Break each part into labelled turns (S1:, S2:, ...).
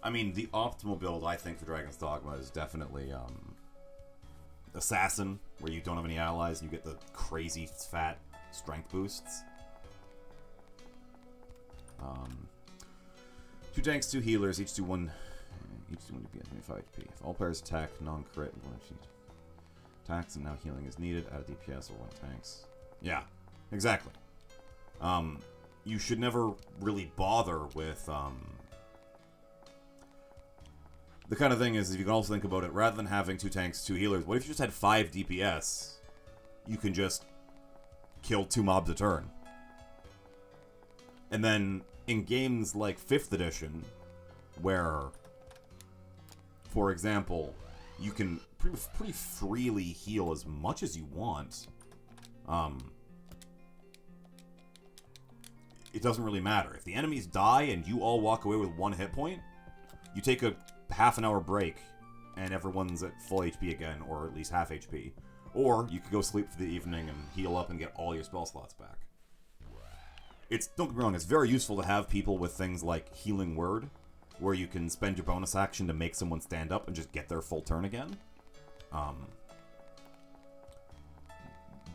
S1: I mean, the optimal build, I think, for Dragon's Dogma is definitely Assassin, where you don't have any allies and you get the crazy fat strength boosts. 2 tanks, 2 healers, each do 1 DPS, 25 HP. If all players attack, non-crit, attacks, and now healing is needed, add a DPS or 1 tanks. Yeah, exactly. You should never really bother with, the kind of thing is, if you can also think about it, rather than having 2 tanks, 2 healers, what if you just had 5 DPS? You can just kill 2 mobs a turn. And then, in games like 5th edition, where, for example, you can pretty freely heal as much as you want, it doesn't really matter. If the enemies die and you all walk away with 1 hit point, you take a half an hour break and everyone's at full HP again, or at least half HP. Or you could go sleep for the evening and heal up and get all your spell slots back. Don't get me wrong, it's very useful to have people with things like Healing Word, where you can spend your bonus action to make someone stand up and just get their full turn again.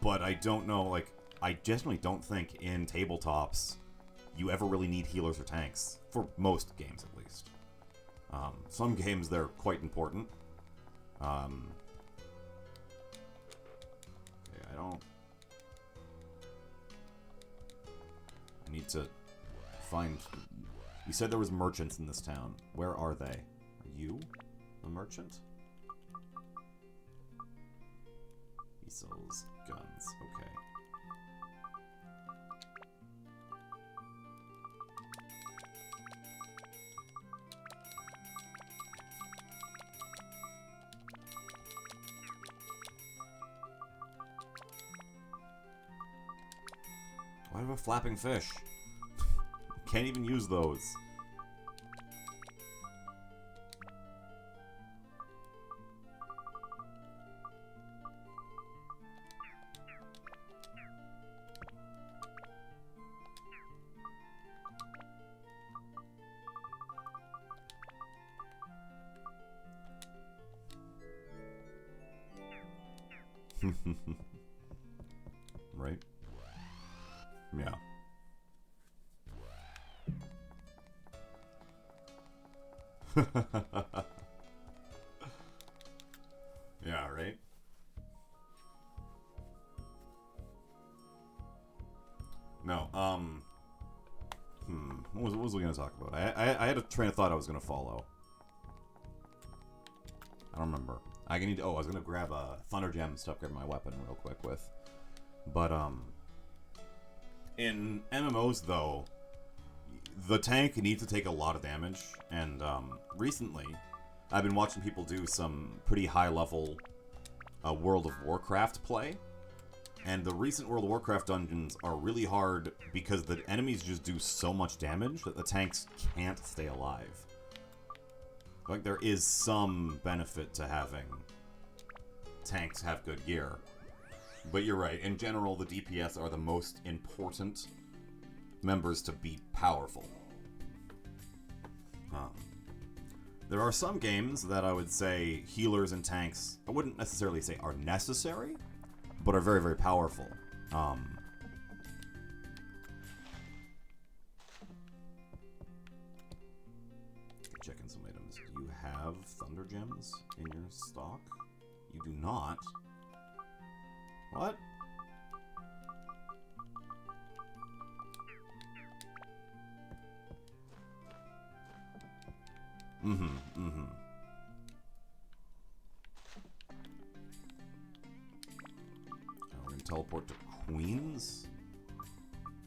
S1: But I don't know, like, I generally don't think in tabletops you ever really need healers or tanks, for most games at least. Some games they're quite important. Okay, I need to find... You said there was merchants in this town. Where are they? Are you a merchant? He sells guns. Okay. Why do I have a flapping fish? Can't even use those. Right? Yeah. Yeah, right? No, what was we gonna talk about? I had a train of thought I was gonna follow. I don't remember. I was gonna grab a Thunder Gem and upgrade my weapon real quick with. But, in MMOs, though, the tank needs to take a lot of damage, and, recently, I've been watching people do some pretty high-level World of Warcraft play, and the recent World of Warcraft dungeons are really hard because the enemies just do so much damage that the tanks can't stay alive. Like, there is some benefit to having tanks have good gear. But you're right, in general, the DPS are the most important members to be powerful. There are some games that I would say healers and tanks, I wouldn't necessarily say are necessary, but are very, very powerful. Checking some items. Do you have Thunder Gems in your stock? You do not. What? We're gonna teleport to Queens?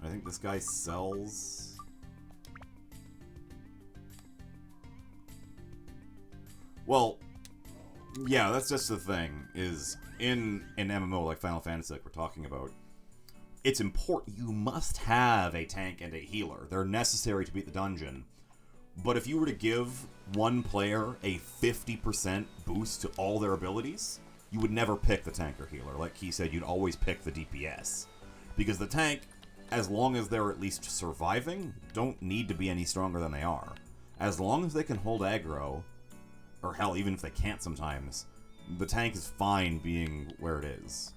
S1: I think this guy sells... Well, yeah, that's just the thing, is in an MMO like Final Fantasy, like we're talking about, it's important. You must have a tank and a healer. They're necessary to beat the dungeon. But if you were to give one player a 50% boost to all their abilities, you would never pick the tank or healer. Like he said, you'd always pick the DPS. Because the tank, as long as they're at least surviving, don't need to be any stronger than they are. as long as they can hold aggro, or hell, even if they can't sometimes, the tank is fine being where it is.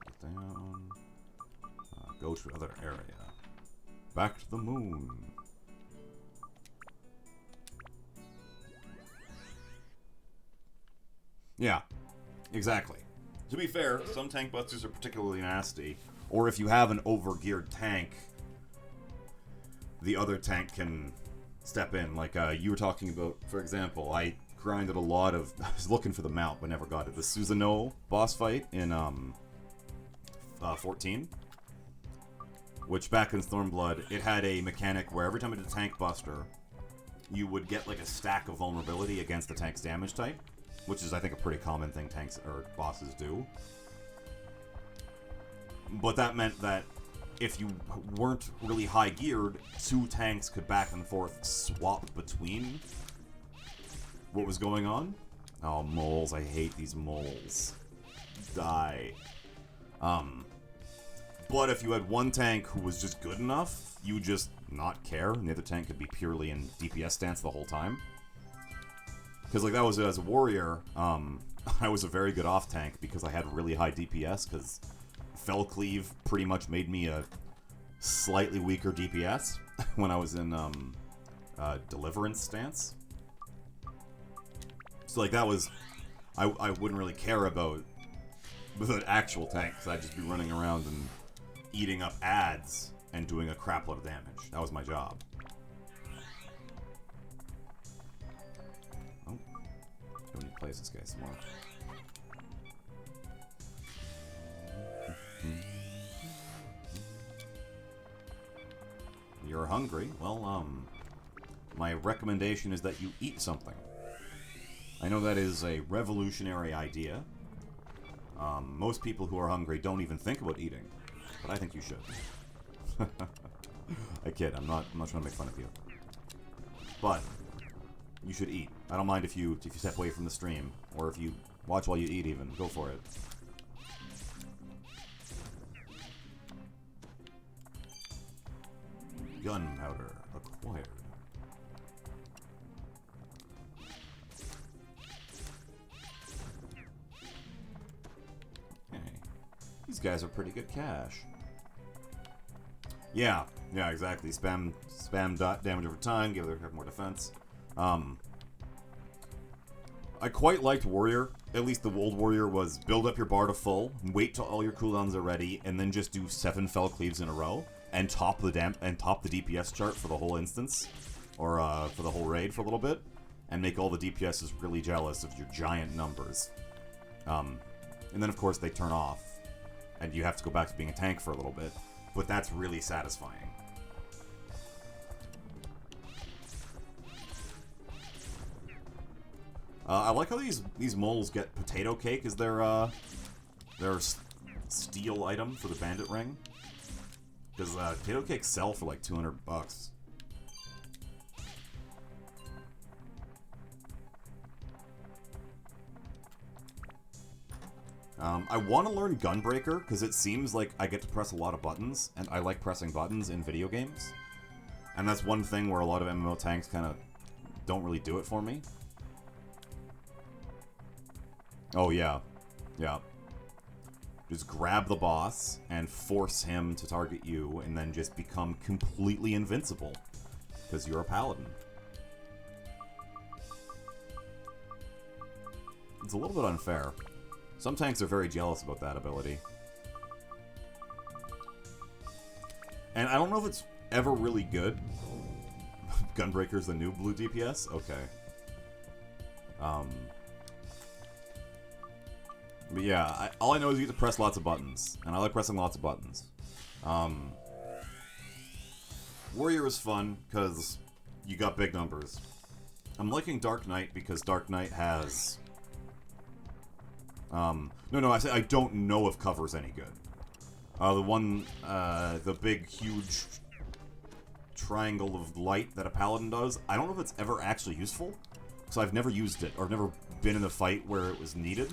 S1: Get down. Go to other area. Back to the moon. Yeah, exactly. To be fair, some tank busters are particularly nasty, or if you have an overgeared tank, the other tank can step in. Like you were talking about, for example, I grinded a lot of... I was looking for the mount, but never got it. The Susanoo boss fight in 14, which back in Stormblood, it had a mechanic where every time it did a tank buster, you would get like a stack of vulnerability against the tank's damage type, which is, I think, a pretty common thing tanks or bosses do. But that meant that if you weren't really high geared, two tanks could back and forth swap between what was going on. Oh, moles. I hate these moles. Die. But if you had one tank who was just good enough, you would just not care, and the other tank could be purely in DPS stance the whole time. Because, like, that was as a warrior, I was a very good off tank because I had really high DPS, because Fell Cleave pretty much made me a slightly weaker DPS when I was in Deliverance stance. So, like, that was... I wouldn't really care about the actual tank, because I'd just be running around and eating up ads and doing a crap load of damage. That was my job. Oh. Do need to play this guy some more. You're hungry? Well, my recommendation is that you eat something. I know that is a revolutionary idea. Most people who are hungry don't even think about eating, but I think you should. I kid. I'm not trying to make fun of you, but you should eat. I don't mind if you step away from the stream, or if you watch while you eat. Even go for it. Gunpowder acquired. Okay. These guys are pretty good cash. Yeah, exactly. Spam damage over time, give them more defense. I quite liked Warrior. At least the old Warrior was build up your bar to full, wait till all your cooldowns are ready, and then just do 7 Fell Cleaves in a row. And top the DPS chart for the whole instance, or for the whole raid for a little bit, and make all the DPSs really jealous of your giant numbers. And then of course they turn off, and you have to go back to being a tank for a little bit. But that's really satisfying. I like how these moles get potato cake as their steal item for the bandit ring. Because potato cakes sell for like $200. I want to learn Gunbreaker, because it seems like I get to press a lot of buttons, and I like pressing buttons in video games. And that's one thing where a lot of MMO tanks kind of don't really do it for me. Oh, yeah. Yeah. Just grab the boss and force him to target you, and then just become completely invincible. Because you're a paladin. It's a little bit unfair. Some tanks are very jealous about that ability. And I don't know if it's ever really good. Gunbreaker's the new blue DPS? Okay. Um, but yeah, all I know is you get to press lots of buttons, and I like pressing lots of buttons. Warrior is fun, because you got big numbers. I'm liking Dark Knight because Dark Knight has... no, I say I don't know if cover's any good. The big, huge triangle of light that a paladin does, I don't know if it's ever actually useful, because I've never used it, or I've never been in a fight where it was needed.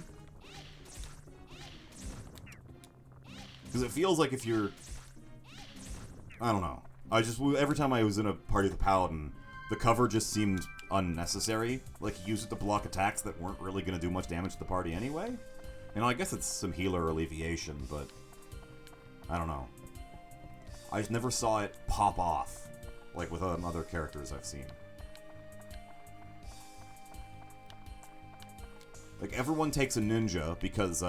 S1: Because it feels like if you're... I don't know. Every time I was in a party with a paladin, the cover just seemed unnecessary. Like, you used it to block attacks that weren't really going to do much damage to the party anyway. You know, I guess it's some healer alleviation, but... I don't know. I just never saw it pop off, like with other characters I've seen. Like, everyone takes a ninja because,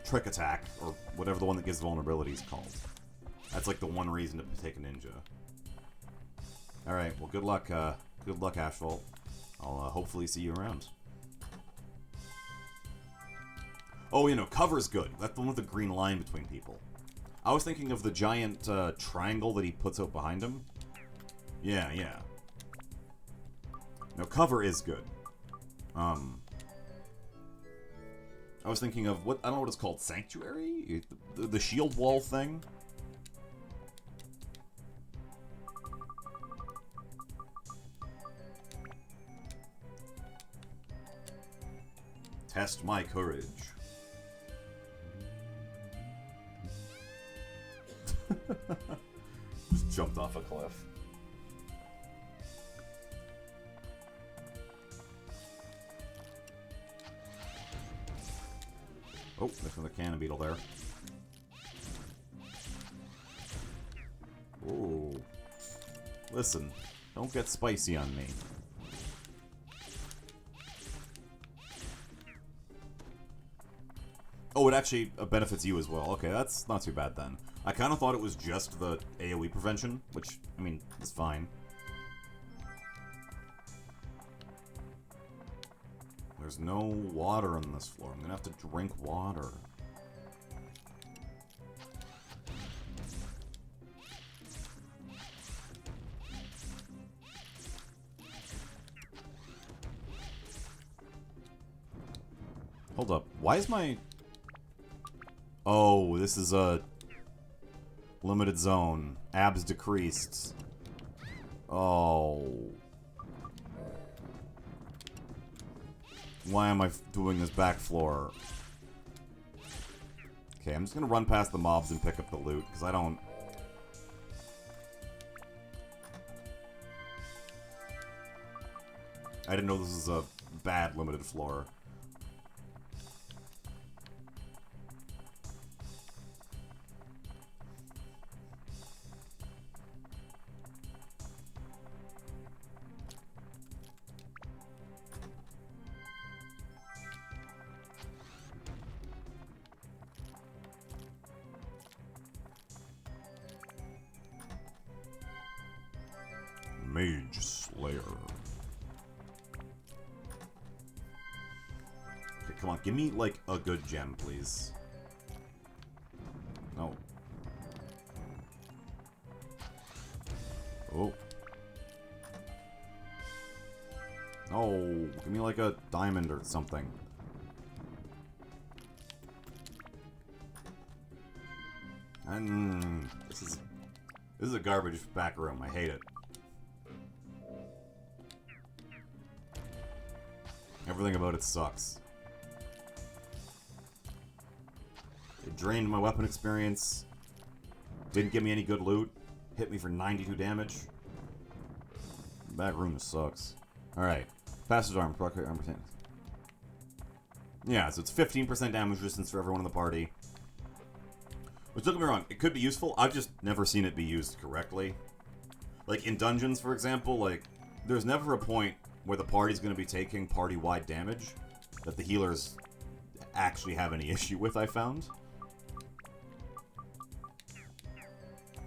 S1: trick attack, or whatever the one that gives vulnerability is called. That's like the one reason to take a ninja. Alright, well good luck Asphalt. I'll hopefully see you around. Oh, you know, cover's good. That's the one with the green line between people. I was thinking of the giant triangle that he puts out behind him. Yeah. No, cover is good. I was thinking of I don't know what it's called, Sanctuary? The shield wall thing? Test my courage. Just jumped off a cliff. Oh, there's another cannon beetle there. Ooh. Listen, don't get spicy on me. Oh, it actually benefits you as well. Okay, that's not too bad then. I kind of thought it was just the AoE prevention, which, I mean, is fine. There's no water on this floor. I'm gonna have to drink water. Hold up. Why is my... Oh, this is a limited zone. Abs decreased. Oh. Why am I doing this back floor? Okay, I'm just gonna run past the mobs and pick up the loot, because I don't... I didn't know this was a bad limited floor. Mage Slayer. Okay, come on, give me, like, a good gem, please. No. Oh. Oh, give me, like, a diamond or something. And this is a garbage back room. I hate it. Everything about it sucks. It drained my weapon experience. Didn't give me any good loot. Hit me for 92 damage. Back room sucks. Alright. Passage armor. Armor 10. Yeah, so it's 15% damage resistance for everyone in the party. Which, don't get me wrong, it could be useful. I've just never seen it be used correctly. Like, in dungeons, for example, like, there's never a point where the party's going to be taking party-wide damage that the healers actually have any issue with, I found.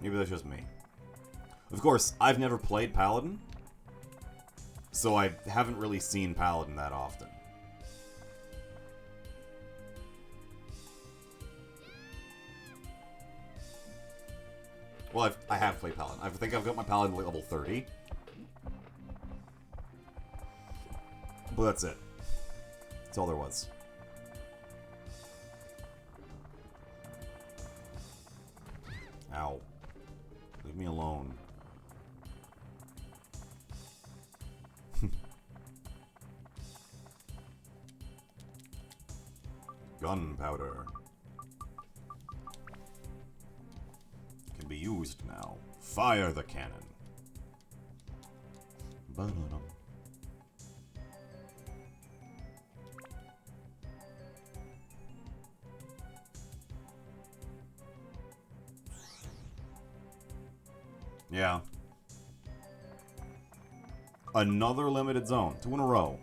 S1: Maybe that's just me. Of course, I've never played Paladin, so I haven't really seen Paladin that often. Well, I have played Paladin. I think I've got my Paladin level 30. But that's it. That's all there was. Ow. Leave me alone. Gunpowder. Can be used now. Fire the cannon. Ba-da-dum. Yeah. Another limited zone. 2 in a row.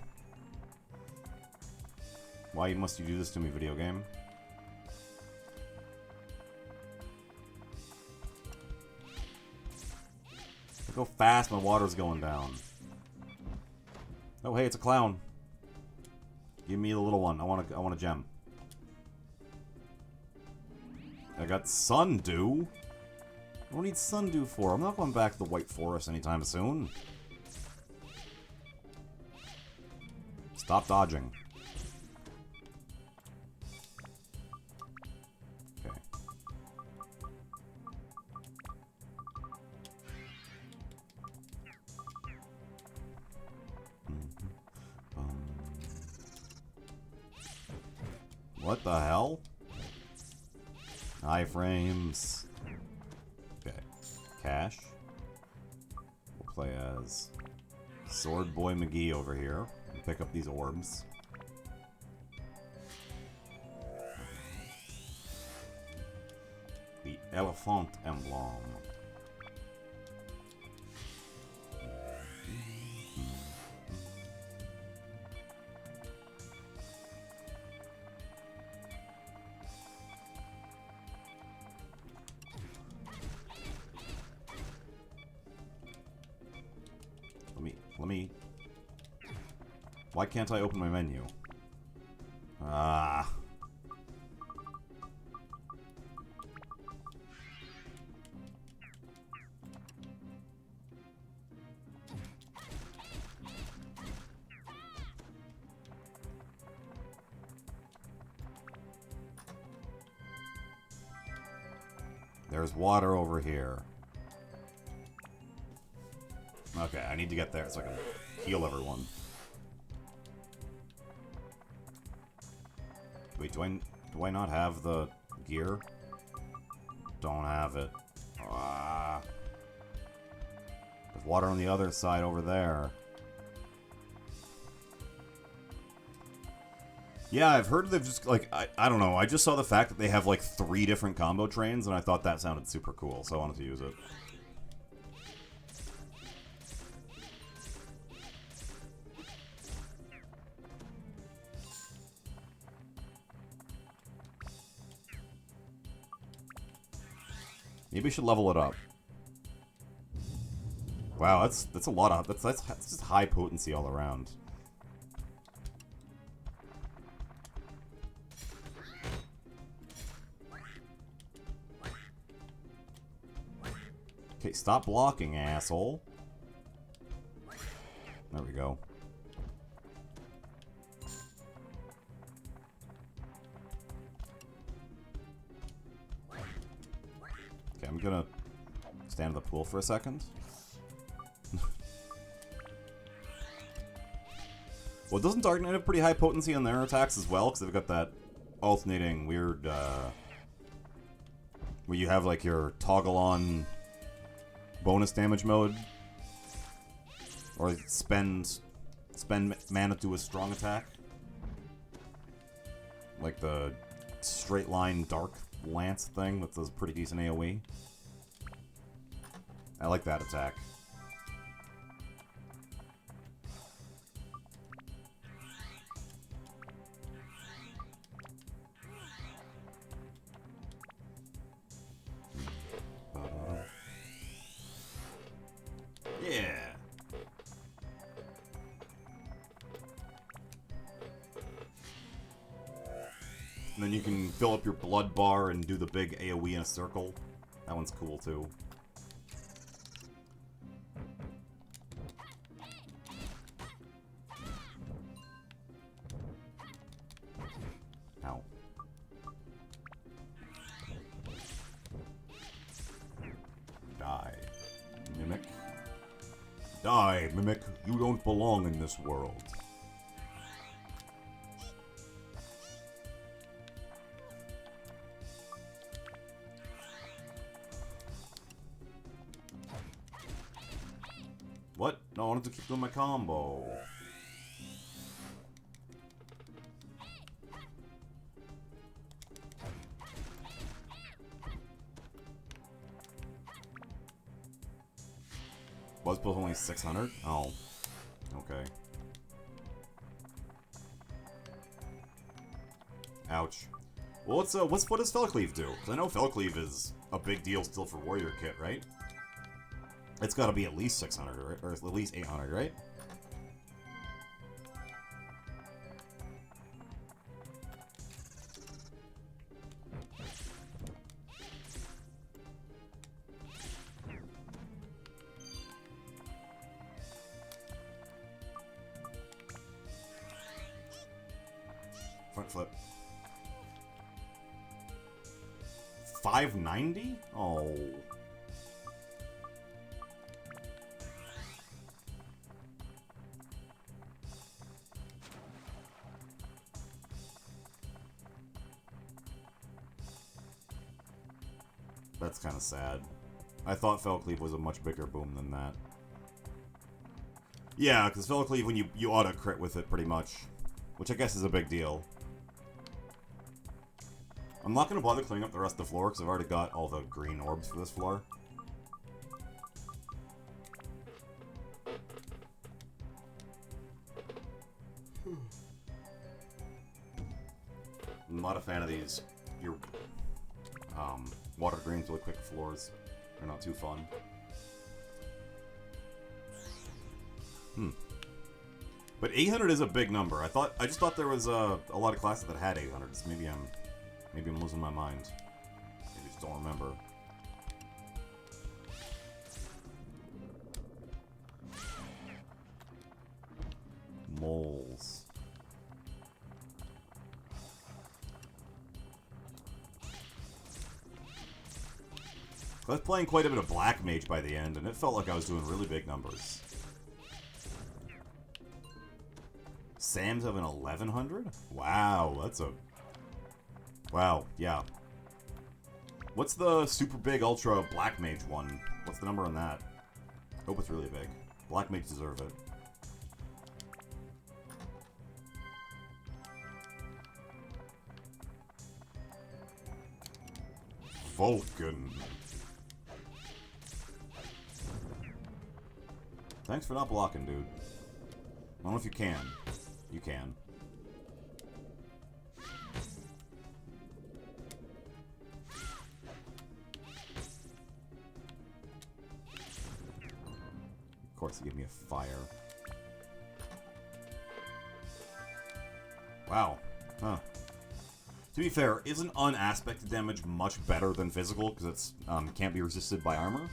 S1: Why must you do this to me, video game? Look how fast my water's going down. Oh, hey, it's a clown. Give me the little one. I want a gem. I got Sundew. I don't need Sundew for. I'm not going back to the White Forest anytime soon. Stop dodging. Okay. What the hell? Iframes. Okay. Cash. We'll play as Sword Boy McGee over here. And pick up these orbs. The Elephant Emblem. Let me... Why can't I open my menu? Ah. There's water over here. Okay, I need to get there so I can heal everyone. Wait, do I not have the gear? Don't have it. Ah. There's water on the other side over there. Yeah, I've heard they've just, like, I don't know. I just saw the fact that they have, like, 3 different combo trains, and I thought that sounded super cool, so I wanted to use it. Maybe we should level it up. Wow, that's a lot of that's just high potency all around. Okay, stop blocking, asshole. There we go. Okay, I'm gonna stand in the pool for a second. Well, doesn't Dark Knight have pretty high potency on their attacks as well? Because they've got that alternating weird, where you have, like, your toggle-on bonus damage mode. Or spend mana to a strong attack. Like the straight line Dark Lance thing that does pretty decent AoE. I like that attack. Yeah. And then you can fill up your blood bar and do the big AoE in a circle. That one's cool too. Ow. Die, Mimic. Die, Mimic. You don't belong in this world. What? No, I wanted to keep doing my combo. Was both only 600? Oh. Okay. Ouch. Well, what does Felcleave do? Because I know Felcleave is a big deal still for Warrior Kit, right? It's got to be at least 600, right? Or at least 800, right? Front flip. 590? Oh. That's kind of sad. I thought Felcleave was a much bigger boom than that. Yeah, because Felcleave, when you auto-crit with it, pretty much. Which I guess is a big deal. I'm not going to bother cleaning up the rest of the floor, because I've already got all the green orbs for this floor. I'm not a fan of these. Water greens really quick floors. They're not too fun. But 800 is a big number. I just thought there was a lot of classes that had 800s. Maybe I'm losing my mind. Maybe I just don't remember. Moles. I was playing quite a bit of Black Mage by the end, and it felt like I was doing really big numbers. Sam's have an 1100? Wow, that's a... Wow, yeah. What's the super big ultra Black Mage one? What's the number on that? Hope it's really big. Black Mage deserve it. Vulcan. Thanks for not blocking, dude. I don't know if you can. You can. Of course, he gave me a fire. Wow. Huh. To be fair, isn't unaspected damage much better than physical because it's can't be resisted by armor?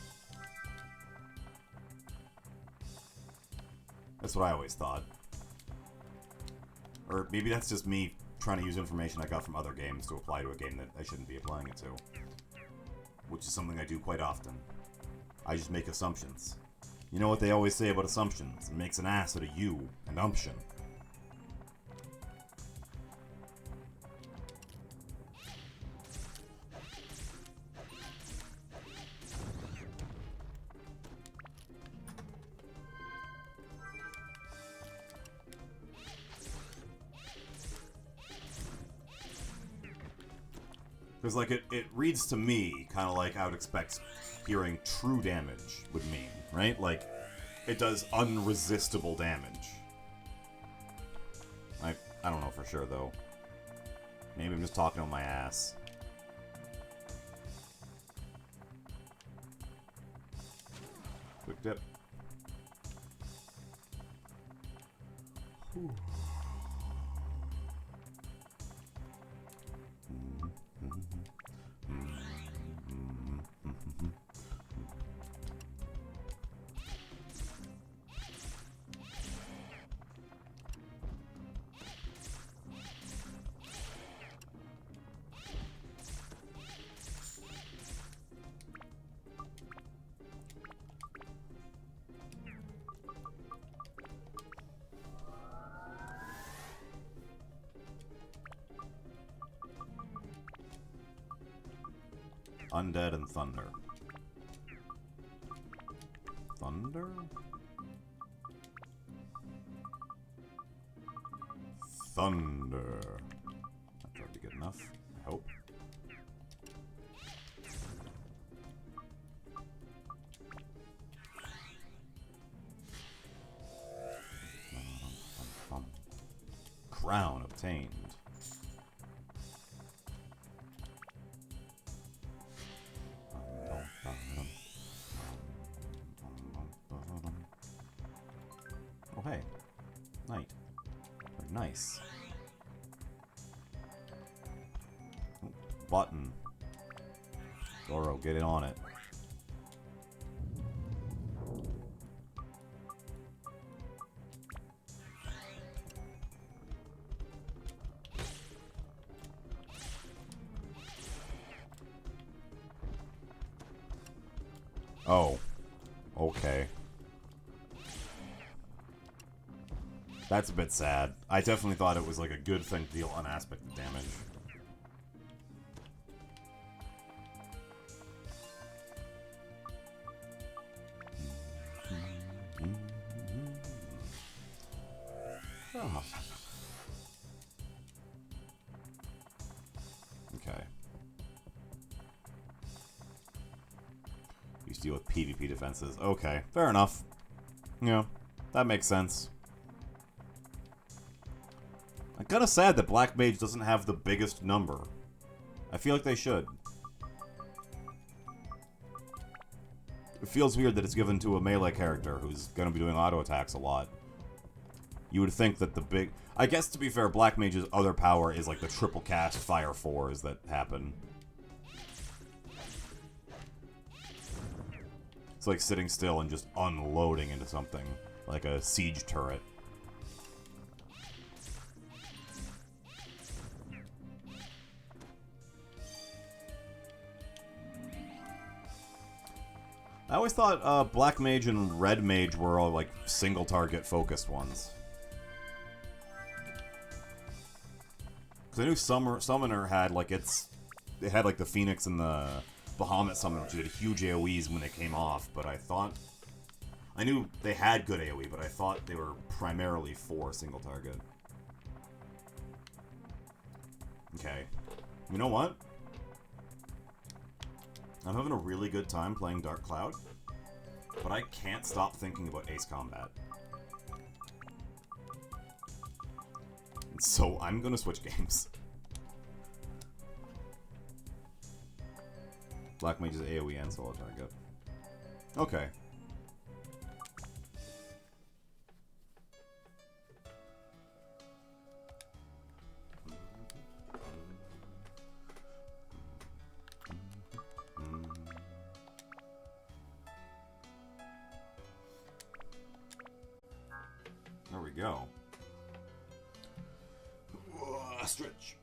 S1: That's what I always thought. Or maybe that's just me trying to use information I got from other games to apply to a game that I shouldn't be applying it to. Which is something I do quite often. I just make assumptions. You know what they always say about assumptions? It makes an ass out of you, an umption. Because, like, it reads to me kind of like I would expect hearing true damage would mean, right? Like, it does unresistible damage. I don't know for sure, though. Maybe I'm just talking on my ass. Quick dip. Whew. Undead and thunder. Thunder? Thunder. That's already good enough, I hope. Crown obtained. Oh hey, knight. Very nice. Oh, button. Goro, get in on it. Oh. Okay. That's a bit sad. I definitely thought it was like a good thing to deal unaspected damage. Oh. Okay. You deal with PvP defenses. Okay, fair enough. Yeah, that makes sense. I'm kind of sad that Black Mage doesn't have the biggest number. I feel like they should. It feels weird that it's given to a melee character who's going to be doing auto attacks a lot. You would think that the big... I guess, to be fair, Black Mage's other power is like the triple cast Fire 4s that happen. It's like sitting still and just unloading into something. Like a siege turret. I always thought Black Mage and Red Mage were all like single target focused ones. Because I knew Summoner had like it had like the Phoenix and the Bahamut Summoner, which did huge AoEs when they came off, but I knew they had good AoE, but I thought they were primarily for single target. Okay. You know what? I'm having a really good time playing Dark Cloud, but I can't stop thinking about Ace Combat. So I'm gonna switch games. Black Mage's AoE and solo target. Okay. There we go. Stretch.